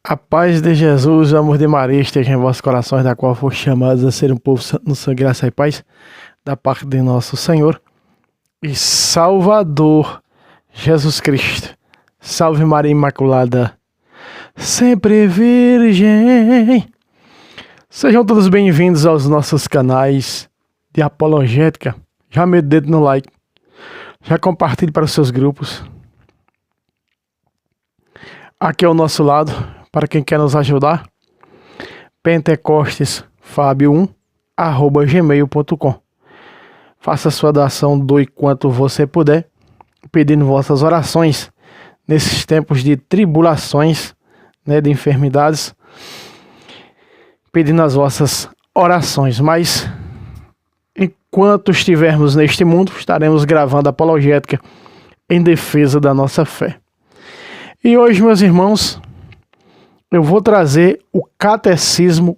A paz de Jesus, o amor de Maria esteja em vossos corações, da qual foste chamados a ser um povo santo no sangue, graça e paz, da parte de nosso Senhor e Salvador Jesus Cristo. Salve Maria Imaculada, sempre Virgem. Sejam todos bem-vindos aos nossos canais de apologética. Já mete o dedo no like, já compartilhe para os seus grupos. Aqui ao nosso lado, para quem quer nos ajudar, pentecostesfabio1@gmail.com. Faça sua doação, doe quanto você puder, pedindo vossas orações nesses tempos de tribulações, de enfermidades, pedindo as vossas orações. Mas enquanto estivermos neste mundo, estaremos gravando apologética em defesa da nossa fé. E hoje, meus irmãos, eu vou trazer o catecismo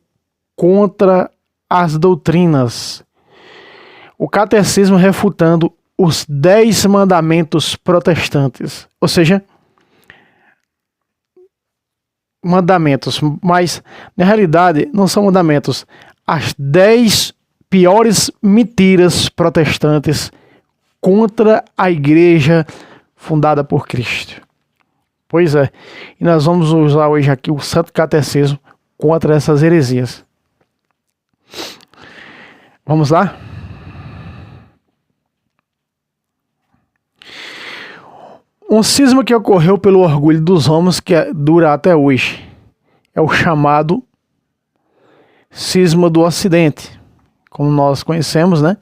contra as doutrinas. O catecismo refutando os 10 mandamentos protestantes. Ou seja, mandamentos, mas na realidade não são mandamentos. As 10 piores mentiras protestantes contra a igreja fundada por Cristo. Pois é, e nós vamos usar hoje aqui o Santo Catecismo contra essas heresias. Vamos lá? Um cisma que ocorreu pelo orgulho dos homens que dura até hoje. É o chamado cisma do Ocidente. Como nós conhecemos, né?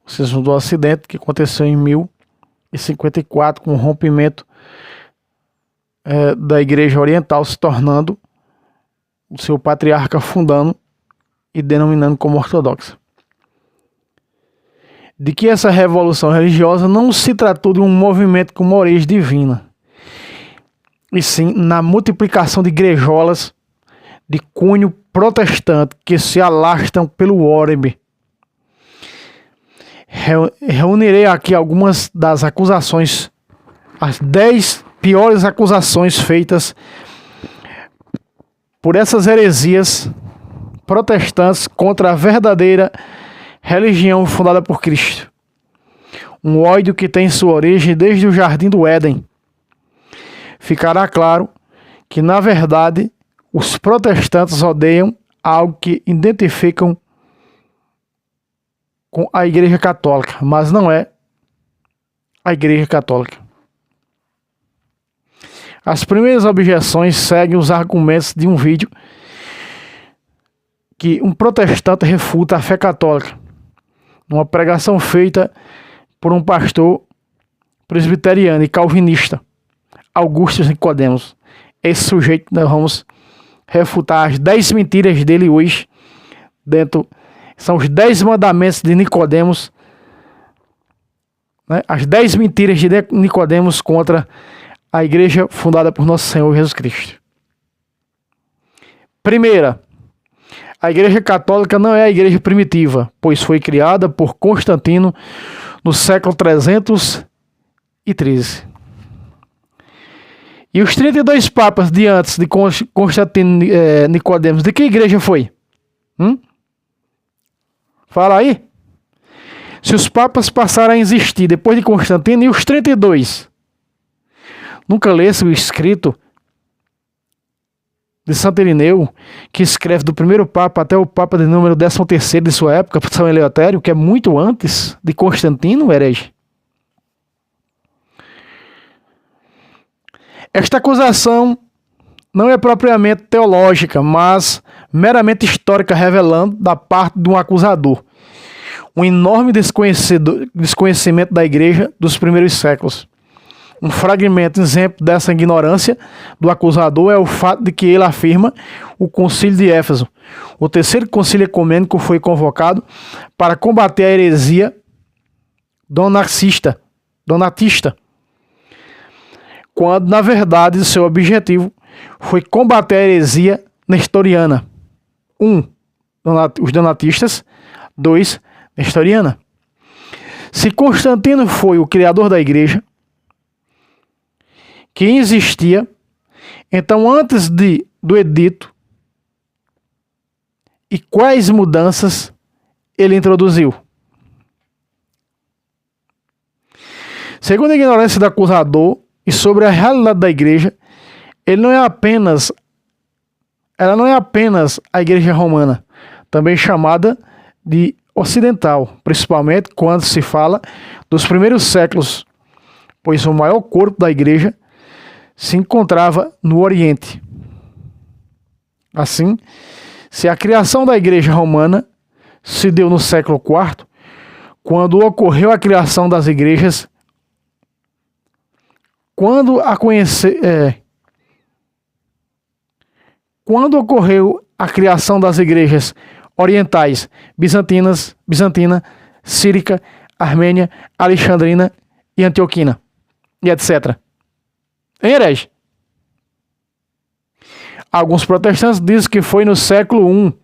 O cisma do Ocidente que aconteceu em 1054 com o rompimento da Igreja Oriental, se tornando o seu patriarca fundando e denominando como ortodoxa. De que essa revolução religiosa não se tratou de um movimento com uma origem divina, e sim na multiplicação de igrejolas de cunho protestante que se alastram pelo orbe. Reunirei aqui algumas das acusações, as 10 piores acusações feitas por essas heresias protestantes contra a verdadeira religião fundada por Cristo. Um ódio que tem sua origem desde o Jardim do Éden. Ficará claro que, na verdade, os protestantes odeiam algo que identificam com a Igreja Católica, mas não é a Igreja Católica. As primeiras objeções seguem os argumentos de um vídeo que um protestante refuta a fé católica, numa pregação feita por um pastor presbiteriano e calvinista, Augusto Nicodemos. Esse sujeito nós vamos refutar as 10 mentiras dele hoje, são os 10 mandamentos de Nicodemos, né? As 10 mentiras de Nicodemos contra a igreja fundada por nosso Senhor Jesus Cristo. Primeira, a igreja católica não é a igreja primitiva, pois foi criada por Constantino no século 313. E os 32 papas de antes de Constantino Nicodemos, de que igreja foi? Fala aí. Se os papas passaram a existir depois de Constantino, e os 32? Nunca lesse o escrito de Santo Irineu, que escreve do primeiro papa até o papa de número 13º de sua época, São Eleutério, que é muito antes de Constantino, herege. Esta acusação não é propriamente teológica, mas meramente histórica, revelando da parte de um acusador um enorme desconhecimento da igreja dos primeiros séculos. Um fragmento exemplo dessa ignorância do acusador é o fato de que ele afirma o concílio de Éfeso. O terceiro concílio ecumênico foi convocado para combater a heresia donatista, quando na verdade seu objetivo foi combater a heresia nestoriana. 1. Os donatistas. 2. Nestoriana. Se Constantino foi o criador da igreja que existia, então antes de do edito e quais mudanças ele introduziu. Segundo a ignorância do acusador e sobre a realidade da igreja, ela não é apenas a igreja romana, também chamada de ocidental, principalmente quando se fala dos primeiros séculos, pois o maior corpo da igreja se encontrava no Oriente. Assim, se a criação da igreja romana se deu no século IV, quando ocorreu a criação das igrejas, quando ocorreu a criação das igrejas orientais, bizantina, sírica, armênia, alexandrina e antioquina, e etc. Hein, herege? Alguns protestantes dizem que foi no século I,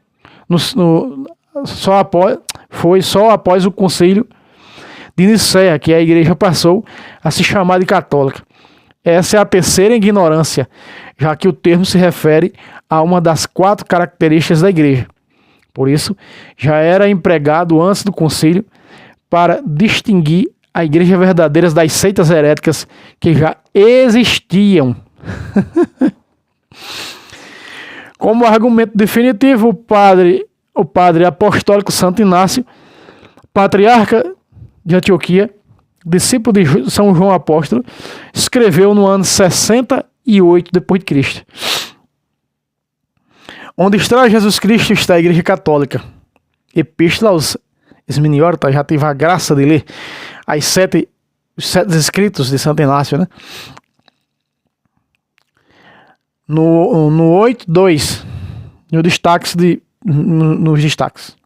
foi só após o concílio de Nicéia que a igreja passou a se chamar de católica. Essa é a terceira ignorância, já que o termo se refere a uma das 4 características da igreja. Por isso, já era empregado antes do concílio para distinguir a igreja verdadeira das seitas heréticas que já existiam. Como argumento definitivo, o padre apostólico Santo Inácio, patriarca de Antioquia, discípulo de São João Apóstolo, escreveu no ano 68 d.C. Onde está Jesus Cristo está a Igreja Católica. Epístola aos Esminióritas, já tive a graça de ler os sete escritos de Santo Inácio, né? No 8.2, nos destaques.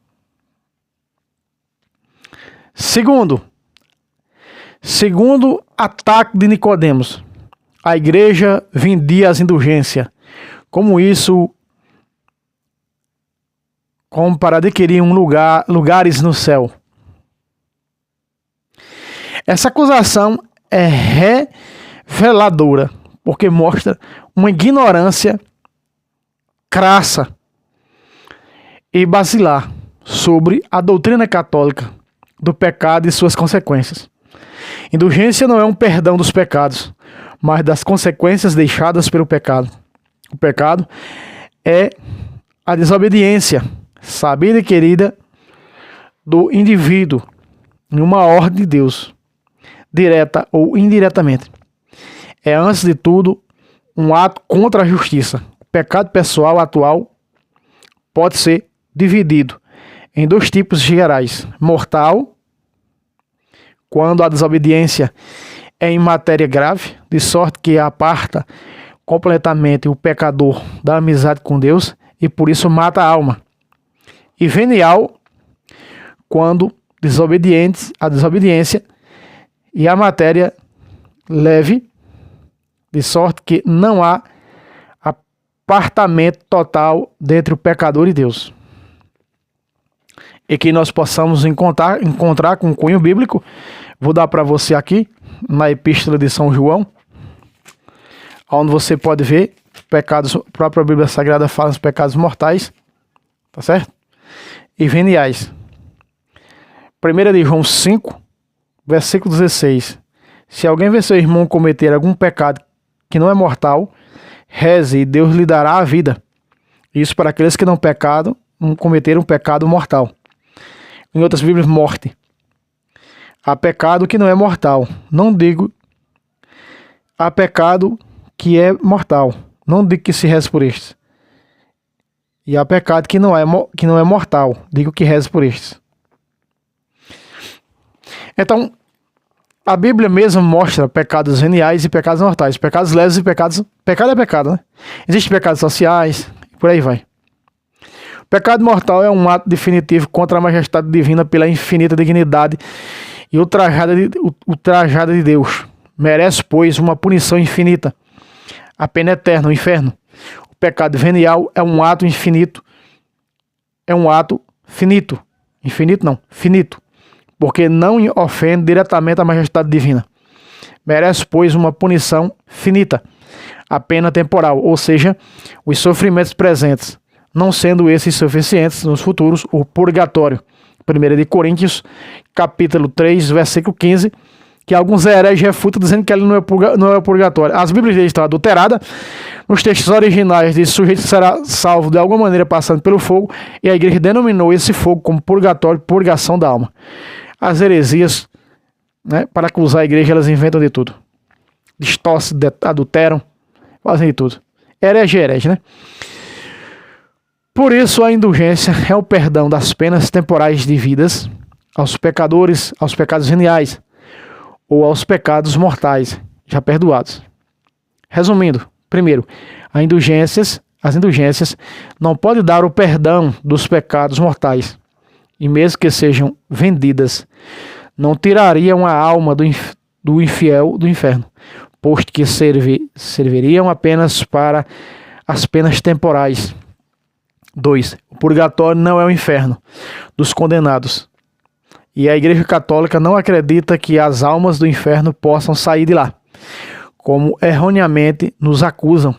Segundo ataque de Nicodemos, a igreja vendia as indulgências, como para adquirir lugares no céu. Essa acusação é reveladora, porque mostra uma ignorância crassa e basilar sobre a doutrina católica do pecado e suas consequências. Indulgência não é um perdão dos pecados, mas das consequências deixadas pelo pecado. O pecado é a desobediência sabida e querida do indivíduo em uma ordem de Deus, direta ou indiretamente. É, antes de tudo, um ato contra a justiça. O pecado pessoal atual pode ser dividido em 2 tipos gerais: mortal, quando a desobediência é em matéria grave, de sorte que aparta completamente o pecador da amizade com Deus e por isso mata a alma. E venial, quando a desobediência e a matéria leve, de sorte que não há apartamento total entre o pecador e Deus. E que nós possamos encontrar com o cunho bíblico. Vou dar para você aqui, na Epístola de São João, onde você pode ver pecados, a própria Bíblia Sagrada fala dos pecados mortais, tá certo? E veniais. 1 de João 5, versículo 16. Se alguém ver seu irmão cometer algum pecado que não é mortal, reze e Deus lhe dará a vida. Isso para aqueles que não cometeram um pecado mortal. Em outras Bíblias, morte. Há pecado que não é mortal. Não digo há pecado que é mortal. Não digo que se reze por estes. E há pecado que não é mortal. Digo que reze por estes. Então, a Bíblia mesmo mostra pecados veniais e pecados mortais. Pecados leves e pecados... Pecado é pecado, né? Existem pecados sociais, e por aí vai. O pecado mortal é um ato definitivo contra a majestade divina pela infinita dignidade e ultrajada de Deus. Merece, pois, uma punição infinita. A pena eterna, o inferno. O pecado venial é um ato infinito. É um ato finito. Infinito não, finito. Porque não ofende diretamente a majestade divina. Merece, pois, uma punição finita. a pena temporal, ou seja, os sofrimentos presentes, não sendo esses suficientes nos futuros, o purgatório. 1 de Coríntios, capítulo 3, versículo 15, que alguns hereges refutam dizendo que ele não é o purgatório. As Bíblias estão adulteradas. Nos textos originais diz que o sujeito será salvo de alguma maneira passando pelo fogo, e a igreja denominou esse fogo como purgatório, purgação da alma. As heresias, né, para acusar a igreja, elas inventam de tudo. Distorcem, adulteram, fazem de tudo. Herege, né? Por isso, a indulgência é o perdão das penas temporais devidas aos pecadores, aos pecados veniais, ou aos pecados mortais, já perdoados. Resumindo, primeiro, as indulgências não podem dar o perdão dos pecados mortais, e mesmo que sejam vendidas, não tirariam a alma do infiel do inferno, posto que serviriam apenas para as penas temporais. 2. O purgatório não é o inferno dos condenados. E a Igreja Católica não acredita que as almas do inferno possam sair de lá, como erroneamente nos acusam,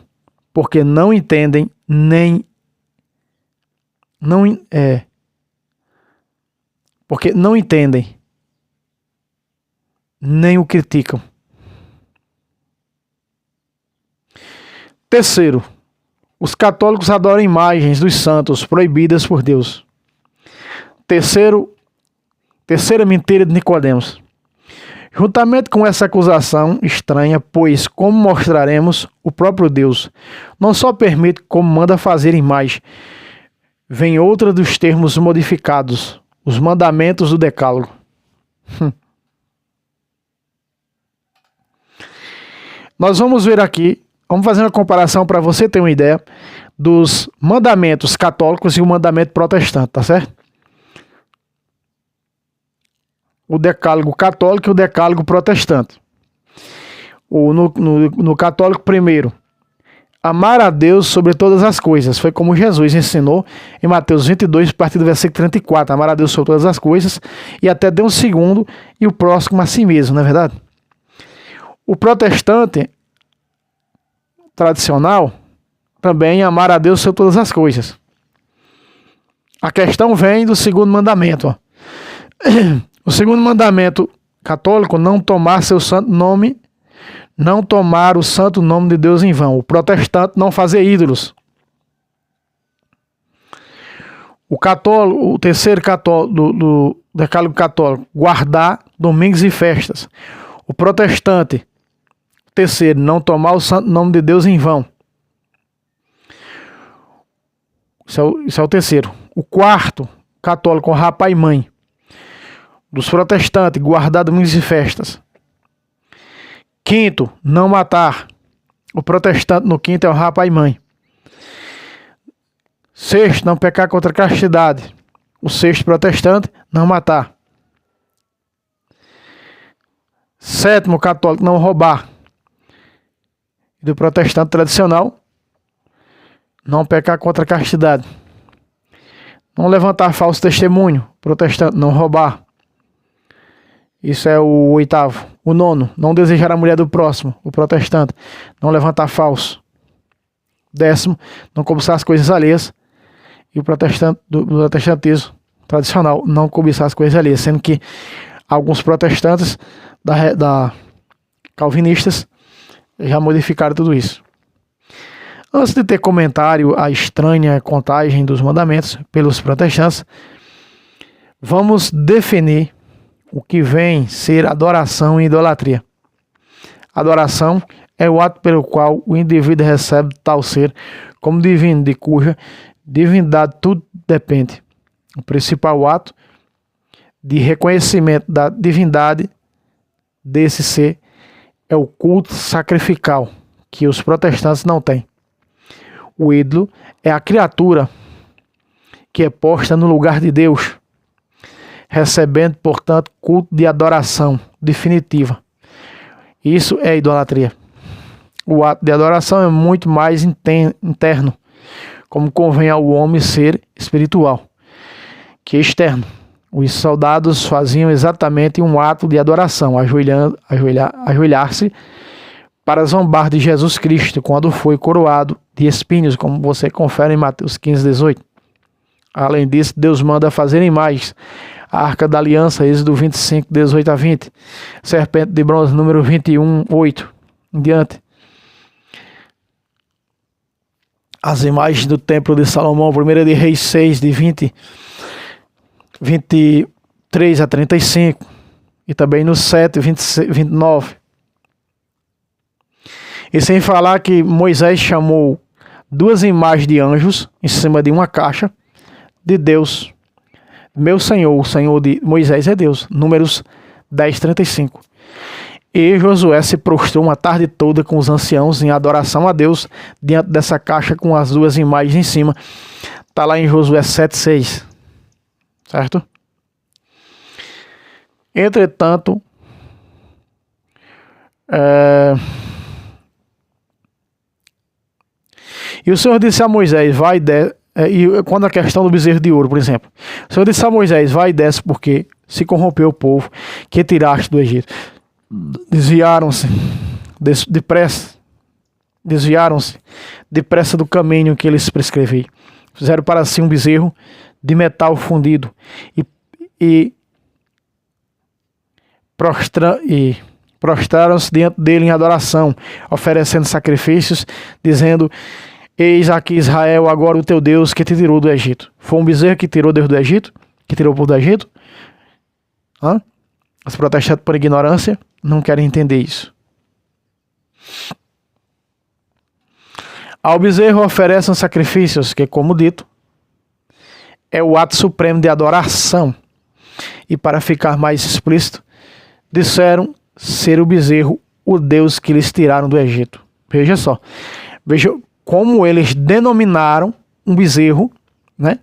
porque não entendem nem o criticam. Terceiro, os católicos adoram imagens dos santos proibidas por Deus. Terceira mentira de Nicodemos. Juntamente com essa acusação estranha, pois, como mostraremos, o próprio Deus não só permite, como manda fazer imagem, vem outra dos termos modificados, os mandamentos do Decálogo. Nós vamos ver aqui, vamos fazer uma comparação para você ter uma ideia dos mandamentos católicos e o mandamento protestante, tá certo? O decálogo católico e o decálogo protestante. No católico, primeiro, amar a Deus sobre todas as coisas. Foi como Jesus ensinou em Mateus 22, a partir do versículo 34. Amar a Deus sobre todas as coisas e até deu um segundo e o próximo a si mesmo, não é verdade? O protestante tradicional também amar a Deus sobre todas as coisas. A questão vem do segundo mandamento. Ó. O segundo mandamento católico, não tomar seu santo nome, não tomar o santo nome de Deus em vão. O protestante, não fazer ídolos. O terceiro do decálogo católico, guardar domingos e festas. O protestante, terceiro, não tomar o santo nome de Deus em vão. Isso é o terceiro. O quarto, católico, honrar pai e mãe. Dos protestantes, guardar domingos e festas. Quinto, não matar. O protestante no quinto é honrar pai e mãe. Sexto, não pecar contra a castidade. O sexto protestante, não matar. Sétimo, católico, não roubar. E do protestante tradicional, não pecar contra a castidade. Não levantar falso testemunho. Protestante, não roubar. Isso é o oitavo. O nono, não desejar a mulher do próximo. O protestante, não levantar falso. 10º, não cobiçar as coisas alheias. E o protestante do protestantismo tradicional, não cobiçar as coisas alheias. Sendo que alguns protestantes da calvinistas já modificaram tudo isso. Antes de ter comentário a estranha contagem dos mandamentos pelos protestantes, vamos definir o que vem ser adoração e idolatria. Adoração é o ato pelo qual o indivíduo recebe tal ser como divino, de cuja divindade tudo depende. O principal ato de reconhecimento da divindade desse ser é o culto sacrificial, que os protestantes não têm. O ídolo é a criatura que é posta no lugar de Deus, recebendo, portanto, culto de adoração definitiva. Isso é idolatria. O ato de adoração é muito mais interno, como convém ao homem ser espiritual, que externo. Os soldados faziam exatamente um ato de adoração, ajoelhar-se para zombar de Jesus Cristo quando foi coroado de espinhos, como você confere em Mateus 15:18. Além disso, Deus manda fazerem mais a Arca da Aliança, Êxodo 25:18-20, serpente de bronze número 21:8 em diante. As imagens do Templo de Salomão, 1 de Reis 6, de 23-35, e também no 7, 29. E sem falar que Moisés chamou 2 imagens de anjos em cima de uma caixa de Deus. Meu Senhor, o Senhor de Moisés é Deus. Números 10:35. E Josué se prostrou uma tarde toda com os anciãos em adoração a Deus diante dessa caixa com as 2 imagens em cima. Está lá em Josué 7:6. Certo? Entretanto, e o Senhor disse a Moisés, vai e quando a questão do bezerro de ouro, por exemplo, o Senhor disse a Moisés, vai e desce, porque se corrompeu o povo que tiraste do Egito. Desviaram-se depressa do caminho que eles prescrevi. Fizeram para si um bezerro de metal fundido e prostraram-se diante dele em adoração, oferecendo sacrifícios, dizendo: eis aqui Israel, agora o teu Deus que te tirou do Egito. Foi um bezerro que tirou Deus do Egito? Que tirou o povo do Egito? Os protestantes, por ignorância, não querem entender isso. Ao bezerro oferecem sacrifícios, que, como dito, é o ato supremo de adoração. E para ficar mais explícito, disseram ser o bezerro o Deus que eles tiraram do Egito. Veja só. Veja como eles denominaram um bezerro, né?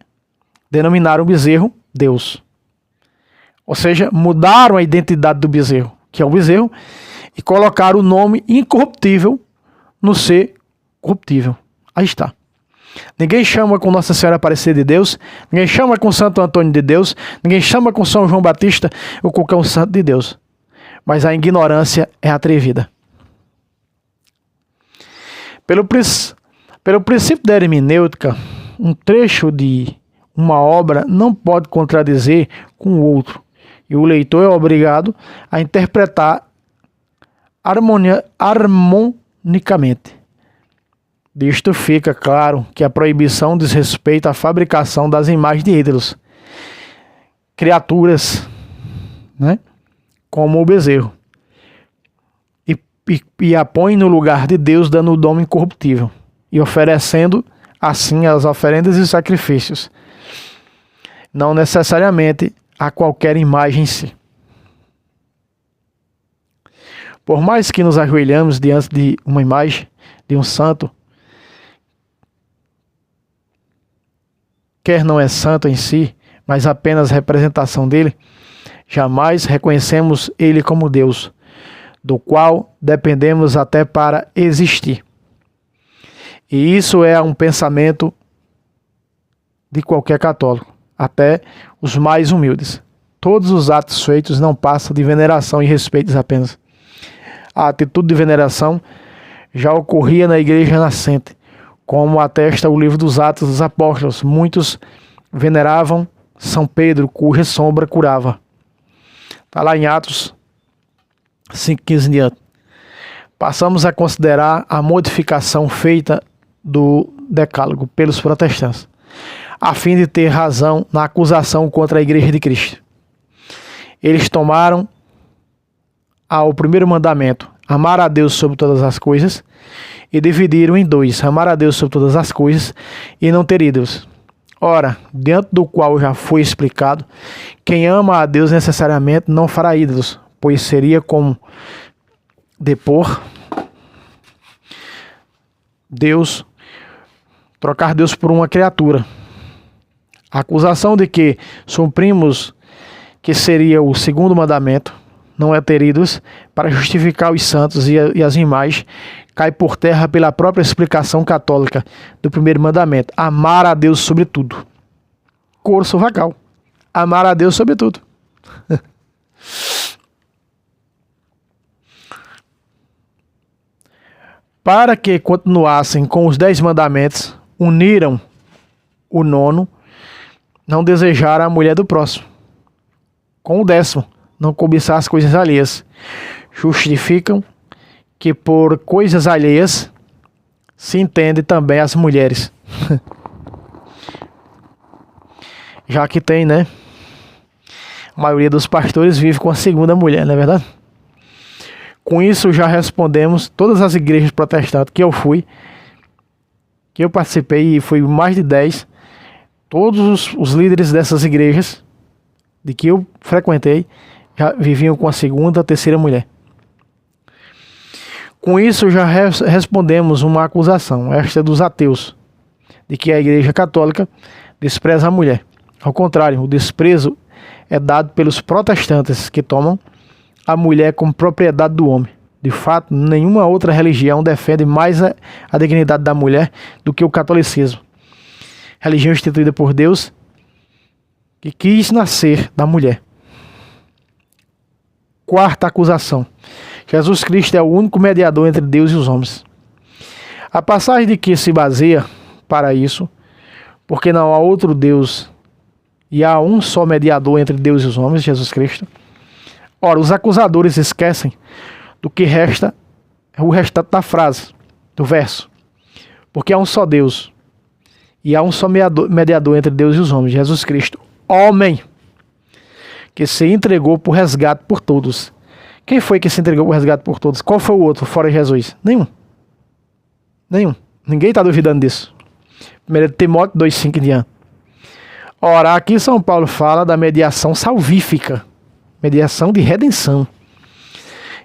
Denominaram o bezerro Deus. Ou seja, mudaram a identidade do bezerro, que é o bezerro, e colocaram o nome incorruptível no ser corruptível. Aí está. Ninguém chama com Nossa Senhora Aparecida de Deus, ninguém chama com Santo Antônio de Deus, ninguém chama com São João Batista ou qualquer um santo de Deus. Mas a ignorância é atrevida. Pelo princípio da hermenêutica, um trecho de uma obra não pode contradizer com o outro, e o leitor é obrigado a interpretar harmonicamente. Disto fica claro que a proibição diz respeito à fabricação das imagens de ídolos, criaturas, né, como o bezerro, e a põe no lugar de Deus, dando o nome incorruptível, e oferecendo assim as oferendas e os sacrifícios, não necessariamente a qualquer imagem em si. Por mais que nos ajoelhamos diante de uma imagem, de um santo, quer não é santo em si, mas apenas representação dele, jamais reconhecemos ele como Deus, do qual dependemos até para existir. E isso é um pensamento de qualquer católico, até os mais humildes. Todos os atos feitos não passam de veneração e respeito apenas. A atitude de veneração já ocorria na igreja nascente, como atesta o livro dos Atos dos Apóstolos. Muitos veneravam São Pedro, cuja sombra curava. Está lá em Atos 5:15 em diante. Passamos a considerar a modificação feita do Decálogo pelos protestantes, a fim de ter razão na acusação contra a Igreja de Cristo. Eles tomaram ao primeiro mandamento, amar a Deus sobre todas as coisas, e dividiram em 2, amar a Deus sobre todas as coisas e não ter ídolos. Ora, diante do qual já foi explicado, quem ama a Deus necessariamente não fará ídolos, pois seria como depor Deus, trocar Deus por uma criatura. A acusação de que suprimos, que seria o segundo mandamento, não é ter ídolos, para justificar os santos e as imagens, cai por terra pela própria explicação católica do primeiro mandamento: amar a Deus sobre tudo. Corso vagal. Amar a Deus sobre tudo. para que continuassem com os 10 mandamentos, uniram o 9º, não desejar a mulher do próximo. Com o 10º, não cobiçar as coisas alheias. Justificam que por coisas alheias se entende também as mulheres. Já que tem, né? A maioria dos pastores vive com a segunda mulher, não é verdade? Com isso já respondemos todas as igrejas protestantes que eu fui, que eu participei, e fui mais de 10, todos os líderes dessas igrejas de que eu frequentei já viviam com a segunda, terceira mulher. Com isso já respondemos uma acusação, esta dos ateus, de que a Igreja Católica despreza a mulher. Ao contrário, o desprezo é dado pelos protestantes, que tomam a mulher como propriedade do homem. De fato, nenhuma outra religião defende mais a dignidade da mulher do que o catolicismo. Religião instituída por Deus, que quis nascer da mulher. Quarta acusação. Jesus Cristo é o único mediador entre Deus e os homens. A passagem de que se baseia para isso, porque não há outro Deus e há um só mediador entre Deus e os homens, Jesus Cristo. Ora, os acusadores esquecem do que resta, o restante da frase, do verso. Porque há um só Deus e há um só mediador entre Deus e os homens, Jesus Cristo, homem, que se entregou por resgate por todos. Quem foi que se entregou por resgate por todos? Qual foi o outro fora Jesus? Nenhum. Ninguém está duvidando disso. 1 Timóteo 2,5 em diante. Ora, aqui São Paulo fala da mediação salvífica, mediação de redenção.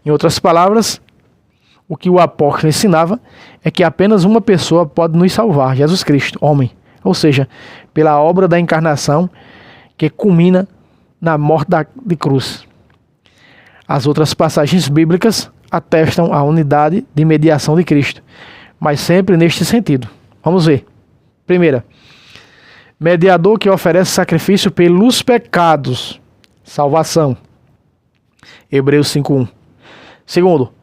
Em outras palavras, o que o apóstolo ensinava é que apenas uma pessoa pode nos salvar, Jesus Cristo, homem. Ou seja, pela obra da encarnação que culmina na morte de cruz. As outras passagens bíblicas atestam a unidade de mediação de Cristo, mas sempre neste sentido. Vamos ver. Primeira, mediador que oferece sacrifício pelos pecados, salvação. Hebreus 5:1. Segundo,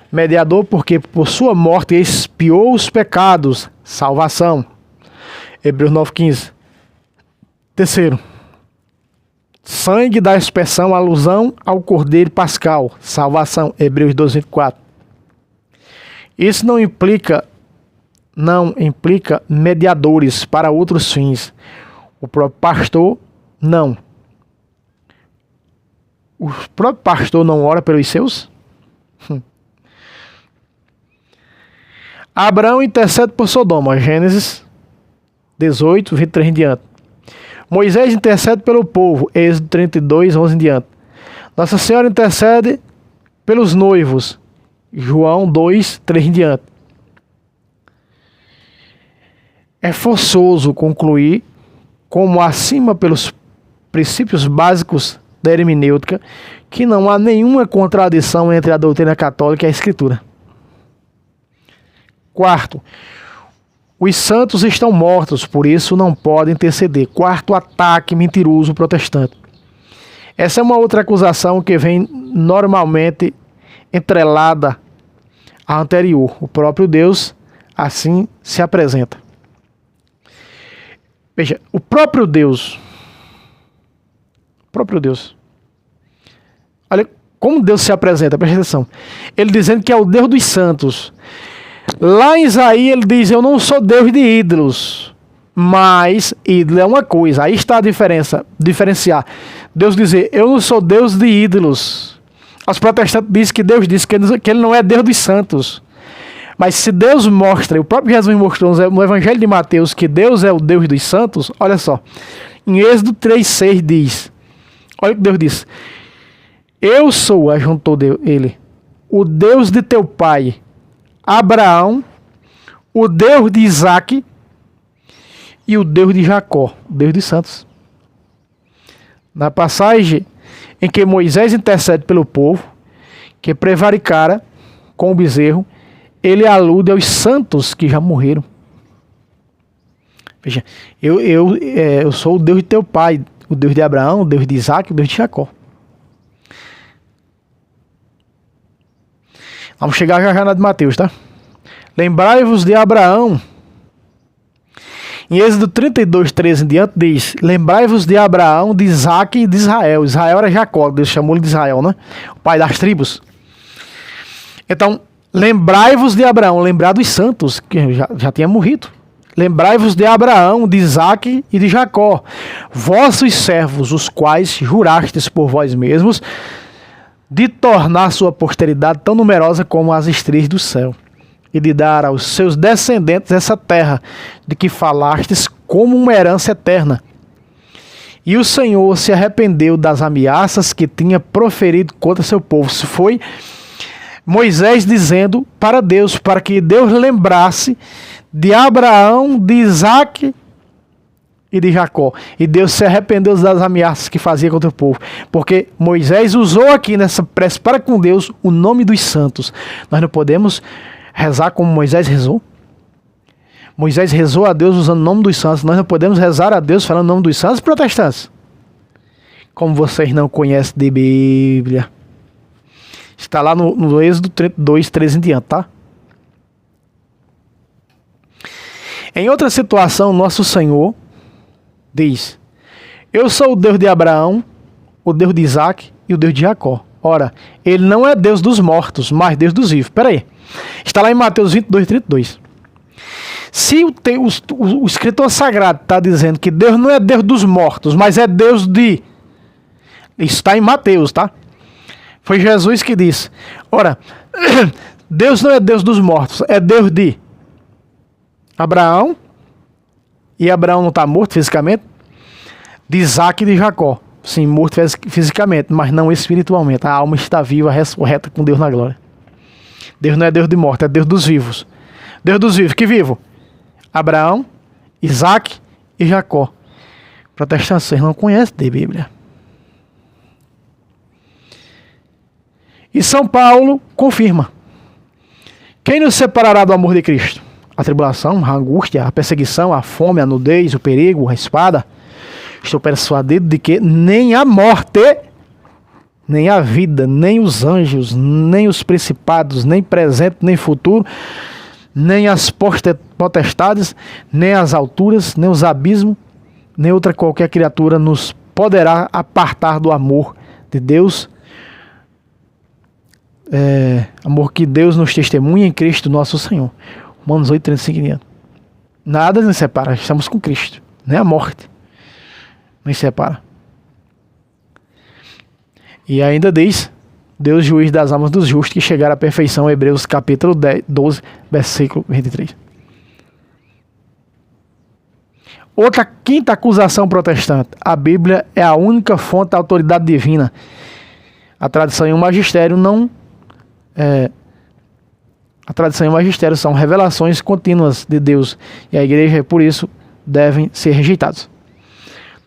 mediador porque por sua morte expiou os pecados, salvação. Hebreus 9:15. Terceiro, sangue da expiação, alusão ao Cordeiro Pascal, salvação. Hebreus 12:24. Isso não implica mediadores para outros fins. O próprio pastor não. O próprio pastor não ora pelos seus? Abraão intercede por Sodoma, Gênesis 18, 23 em diante. Moisés intercede pelo povo, Êxodo 32, 11 em diante. Nossa Senhora intercede pelos noivos, João 2, 3 em diante. É forçoso concluir, como acima pelos princípios básicos da hermenêutica, que não há nenhuma contradição entre a doutrina católica e a Escritura. Quarto, os santos estão mortos, por isso não podem interceder. Quarto ataque mentiroso protestante. Essa é uma outra acusação que vem normalmente entrelada à anterior. O próprio Deus assim se apresenta. Veja, o próprio Deus. Olha como Deus se apresenta, presta atenção. Ele dizendo que é o Deus dos santos. Lá em Isaías ele diz, eu não sou Deus de ídolos, mas ídolo é uma coisa. Aí está a diferenciar. Deus dizer, eu não sou Deus de ídolos. Os protestantes dizem que Deus diz que ele não é Deus dos santos. Mas se Deus mostra, e o próprio Jesus mostrou no Evangelho de Mateus, que Deus é o Deus dos santos, olha só. Em Êxodo 3,6 diz, olha o que Deus diz. Eu sou, ajuntou ele, o Deus de teu pai, Abraão, o Deus de Isaac e o Deus de Jacó, o Deus dos santos. Na passagem em que Moisés intercede pelo povo, que prevaricara com o bezerro, ele alude aos santos que já morreram. Veja, eu sou o Deus de teu pai, o Deus de Abraão, o Deus de Isaac, o Deus de Jacó. Vamos chegar já na de Mateus, tá? Lembrai-vos de Abraão. Em Êxodo 32, 13 em diante diz: lembrai-vos de Abraão, de Isaque e de Israel. Israel era Jacó, Deus chamou ele de Israel, né? O pai das tribos. Então, lembrai-vos de Abraão, lembrar dos santos, que já tinha morrido. Lembrai-vos de Abraão, de Isaque e de Jacó, vossos servos, os quais jurastes por vós mesmos, de tornar sua posteridade tão numerosa como as estrelas do céu, e de dar aos seus descendentes essa terra, de que falastes como uma herança eterna. E o Senhor se arrependeu das ameaças que tinha proferido contra seu povo. Isso foi Moisés dizendo para Deus, para que Deus lembrasse de Abraão, de Isaque e de Jacó. E Deus se arrependeu das ameaças que fazia contra o povo. Porque Moisés usou aqui nessa prece para com Deus o nome dos santos. Nós não podemos rezar como Moisés rezou. Moisés rezou a Deus usando o nome dos santos. Nós não podemos rezar a Deus falando o nome dos santos protestantes. Como vocês não conhecem de Bíblia. Está lá no Êxodo 32, 13 em diante, tá? Em outra situação, nosso Senhor diz: eu sou o Deus de Abraão, o Deus de Isaque e o Deus de Jacó. Ora, ele não é Deus dos mortos, mas Deus dos vivos. Espera aí. Está lá em Mateus 22, 32. Se o escritor sagrado está dizendo que Deus não é Deus dos mortos, mas é Deus de... Isso está em Mateus, tá? Foi Jesus que disse. Ora, Deus não é Deus dos mortos, é Deus de Abraão, e Abraão não está morto fisicamente, de Isaque e de Jacó. Sim, morto fisicamente, mas não espiritualmente. A alma está viva, ressurreta com Deus na glória. Deus não é Deus de morte, é Deus dos vivos. Deus dos vivos, que vivo? Abraão, Isaque e Jacó. Protestantes, vocês não conhecem de Bíblia. E São Paulo confirma: quem nos separará do amor de Cristo? A tribulação, a angústia, a perseguição, a fome, a nudez, o perigo, a espada. Estou persuadido de que nem a morte, nem a vida, nem os anjos, nem os principados, nem presente, nem futuro, nem as potestades, nem as alturas, nem os abismos, nem outra qualquer criatura nos poderá apartar do amor de Deus. Amor que Deus nos testemunha em Cristo nosso Senhor. Romanos 8, 35 e 5. Nada nos separa, estamos com Cristo. Nem a morte nos separa. E ainda diz: Deus juiz das almas dos justos, que chegaram à perfeição. Hebreus capítulo 12, versículo 23. Outra quinta acusação protestante: a Bíblia é a única fonte da autoridade divina. A tradição e o magistério a tradição e o magistério são revelações contínuas de Deus, e a igreja, por isso, devem ser rejeitados.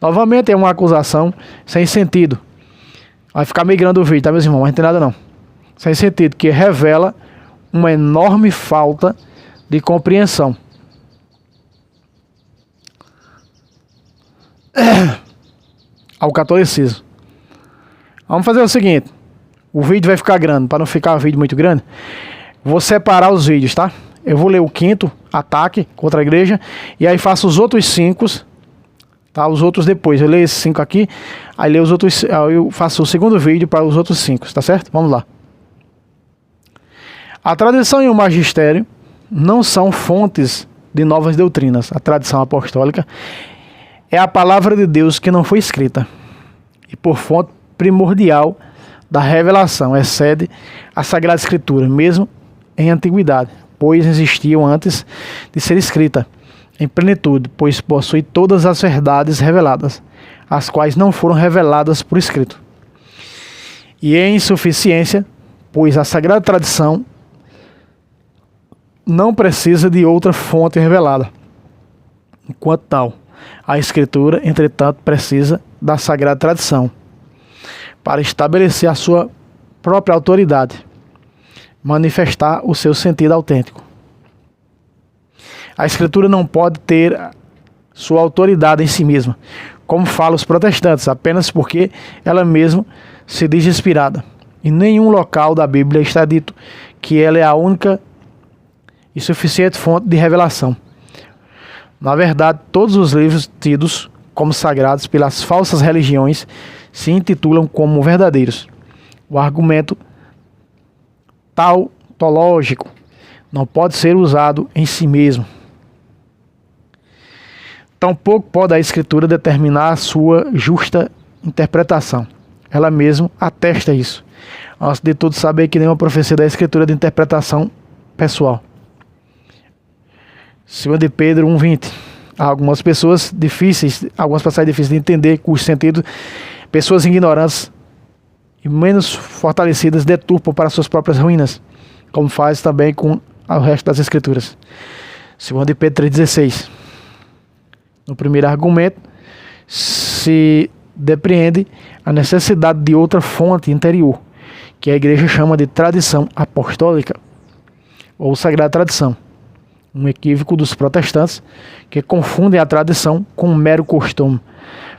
Novamente é uma acusação sem sentido. Vai ficar migrando o vídeo, tá, meus irmãos? Mas não tem nada não. Sem sentido, que revela uma enorme falta de compreensão. Ao catolicismo. Vamos fazer o seguinte: o vídeo vai ficar grande, para não ficar um vídeo muito grande. Vou separar os vídeos, tá? Eu vou ler o quinto ataque contra a igreja, e aí faço os outros 5, tá? Os outros depois. Eu leio esses 5 aqui, aí leio os outros, eu faço o segundo vídeo para os outros 5, tá certo? Vamos lá. A tradição e o magistério não são fontes de novas doutrinas. A tradição apostólica é a palavra de Deus que não foi escrita, e por fonte primordial da revelação, excede a Sagrada Escritura, mesmo em antiguidade, pois existiam antes de ser escrita, em plenitude, pois possui todas as verdades reveladas, as quais não foram reveladas por escrito. E em insuficiência, pois a Sagrada Tradição não precisa de outra fonte revelada. Enquanto tal, a Escritura, entretanto, precisa da Sagrada Tradição para estabelecer a sua própria autoridade, manifestar o seu sentido autêntico. A Escritura não pode ter sua autoridade em si mesma, como falam os protestantes, apenas porque ela mesma se diz inspirada. Em nenhum local da Bíblia está dito que ela é a única e suficiente fonte de revelação. Na verdade, todos os livros tidos como sagrados pelas falsas religiões se intitulam como verdadeiros. O argumento tautológico não pode ser usado em si mesmo. Tampouco pode a Escritura determinar a sua justa interpretação. Ela mesma atesta isso. Antes de tudo, saber que nenhuma profecia da Escritura de interpretação pessoal. 2 de Pedro 1,20. Há algumas passagens difíceis de entender, cujo sentido pessoas ignorantes e menos fortalecidas deturpam para suas próprias ruínas, como faz também com o resto das Escrituras. 2 de Pedro 3,16. No primeiro argumento, se depreende a necessidade de outra fonte interior, que a igreja chama de tradição apostólica, ou sagrada tradição. Um equívoco dos protestantes que confundem a tradição com um mero costume,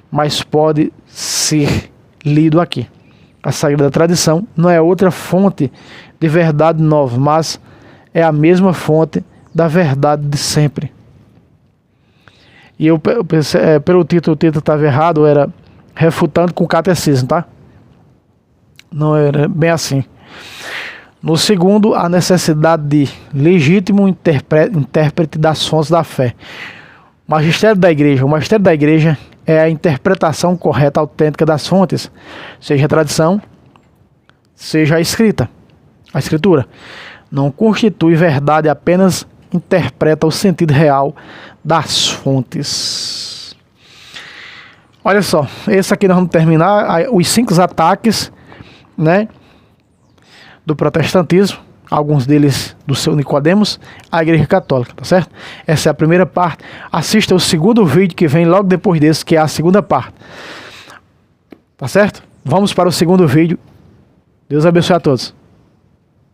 mas pode ser lido aqui. A sagrada tradição não é outra fonte de verdade nova, mas é a mesma fonte da verdade de sempre. E eu pensei, pelo título, o título estava errado, era refutando com o catecismo, tá? Não era bem assim. No segundo, a necessidade de legítimo intérprete das fontes da fé. O magistério da igreja é a interpretação correta, autêntica das fontes, seja a tradição, seja a escritura. Não constitui verdade, apenas interpreta o sentido real das fontes. Olha só, esse aqui nós vamos terminar os 5 ataques, né, do protestantismo, alguns deles do seu Nicodemos, à Igreja Católica, tá certo? Essa é a primeira parte. Assista o segundo vídeo que vem logo depois desse, que é a segunda parte. Tá certo? Vamos para o segundo vídeo. Deus abençoe a todos.